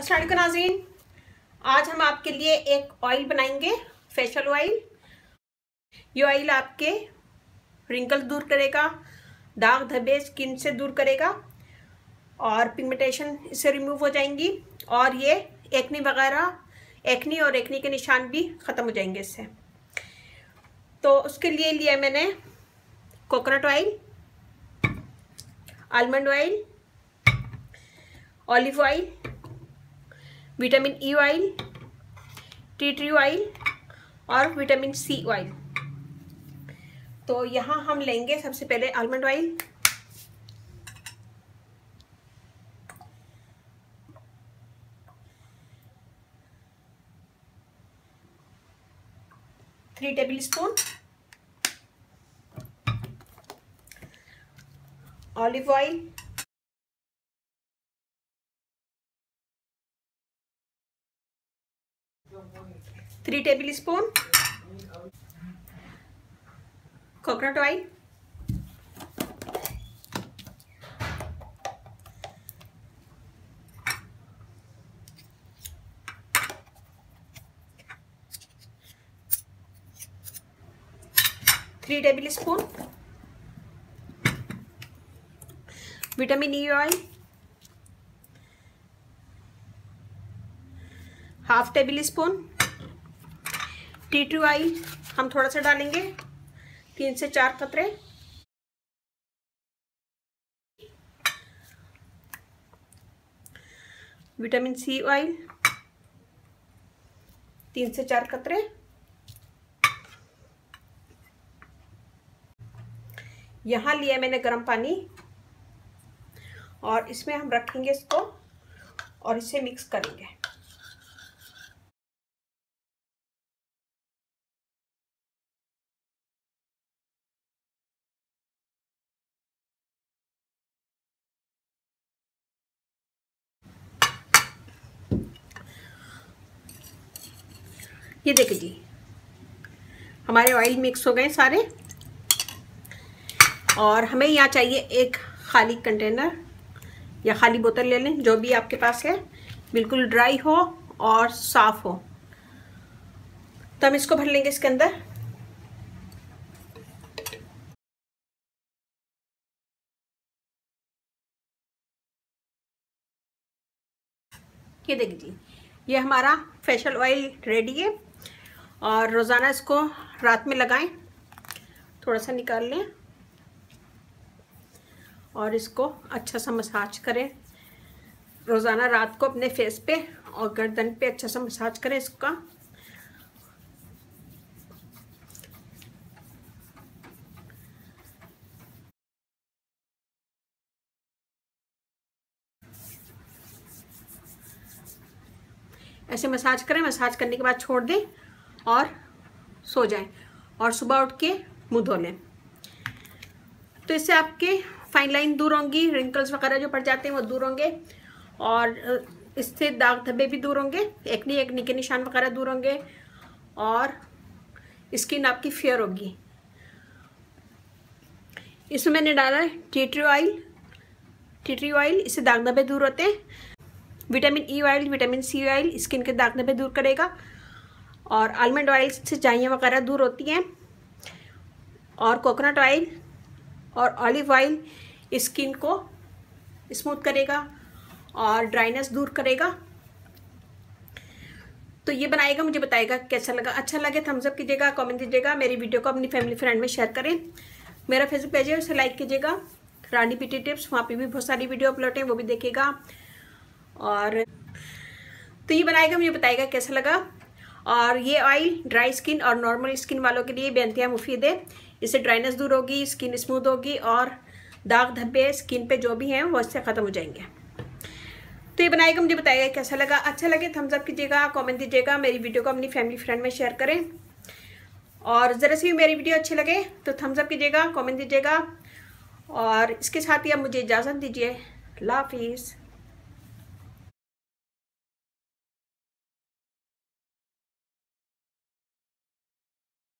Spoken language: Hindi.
अस्सलाम वालेकुम नाज़रीन, आज हम आपके लिए एक ऑयल बनाएंगे, फेशियल ऑयल। ये ऑयल आपके रिंकल्स दूर करेगा, दाग धब्बे स्किन से दूर करेगा और पिगमेंटेशन इससे रिमूव हो जाएंगी और ये एक्ने वगैरह, एक्ने और एक्ने के निशान भी ख़त्म हो जाएंगे इससे। तो उसके लिए लिया मैंने coconut oil, almond oil, olive oil, vitamin E oil, tea tree oil और विटामिन सी ऑयल। तो यहाँ हम लेंगे सबसे पहले almond oil. Three table spoon olive oil, 3 table spoon coconut oil, 3 table spoon vitamin E oil, half table spoon tea tree oil हम थोड़ा सा डालेंगे, 3 से 4 कतरे, विटामिन सी ऑयल 3 से 4 कतरे, यहाँ लिया मैंने गर्म पानी और इसमें हम रखेंगे इसको और इसे मिक्स करेंगे। ये देखिए जी, हमारे ऑयल मिक्स हो गए सारे और हमें यहाँ चाहिए एक खाली कंटेनर या खाली बोतल ले लें, जो भी आपके पास है, बिल्कुल ड्राई हो और साफ हो। तो हम इसको भर लेंगे इसके अंदर। ये देखिए जी, ये हमारा फेशियल ऑयल रेडी है और रोज़ाना इसको रात में लगाएं, थोड़ा सा निकाल लें और इसको अच्छा सा मसाज करें। रोज़ाना रात को अपने फेस पे और गर्दन पे अच्छा सा मसाज करें इसका। ऐसे मसाज करें, मसाज करने के बाद छोड़ दें और सो जाएं और सुबह उठ के मुंह धो लें। तो इससे आपके फाइन लाइन दूर होंगी, रिंकल्स वगैरह जो पड़ जाते हैं वो दूर होंगे और इससे दाग धब्बे भी दूर होंगे, एक्ने के निशान वगैरह दूर होंगे और स्किन आपकी फेयर होगी। इसमें मैंने डाला है टी ट्री ऑयल, इससे दाग धब्बे दूर होते हैं। Vitamin E oil, vitamin C oil skin के दाग धब्बे दूर करेगा और आलमंड ऑयल से झाइयाँ वगैरह दूर होती हैं और कोकोनट ऑयल और ऑलिव ऑयल स्किन को स्मूथ करेगा और ड्राइनेस दूर करेगा। तो ये बनाएगा, मुझे बताएगा कैसा लगा। अच्छा लगे थम्स अप कीजिएगा, कमेंट दीजिएगा, मेरी वीडियो को अपनी फैमिली फ्रेंड में शेयर करें। मेरा फेसबुक पेज है, उसे लाइक कीजिएगा, रानी ब्यूटी टिप्स, वहाँ पे भी बहुत सारी वीडियो अपलोड है, वो भी देखिएगा। और तो ये बनाएगा, मुझे बताएगा कैसा लगा। और ये ऑयल ड्राई स्किन और नॉर्मल स्किन वालों के लिए बेहतरीन मुफीद है। इससे ड्राइनेस दूर होगी, स्किन स्मूथ होगी और दाग धब्बे स्किन पे जो भी हैं वो इससे ख़त्म हो जाएंगे। तो ये बनाएगा, मुझे बताएगा कैसा लगा। अच्छा लगे थम्स अप कीजिएगा, कमेंट दीजिएगा, मेरी वीडियो को अपनी फैमिली फ्रेंड में शेयर करें और ज़रा सी भी मेरी वीडियो अच्छी लगे तो थम्स अप कीजिएगा, कमेंट दीजिएगा। और इसके साथ ही अब मुझे इजाज़त दीजिए। अल्लाह हाफिज़।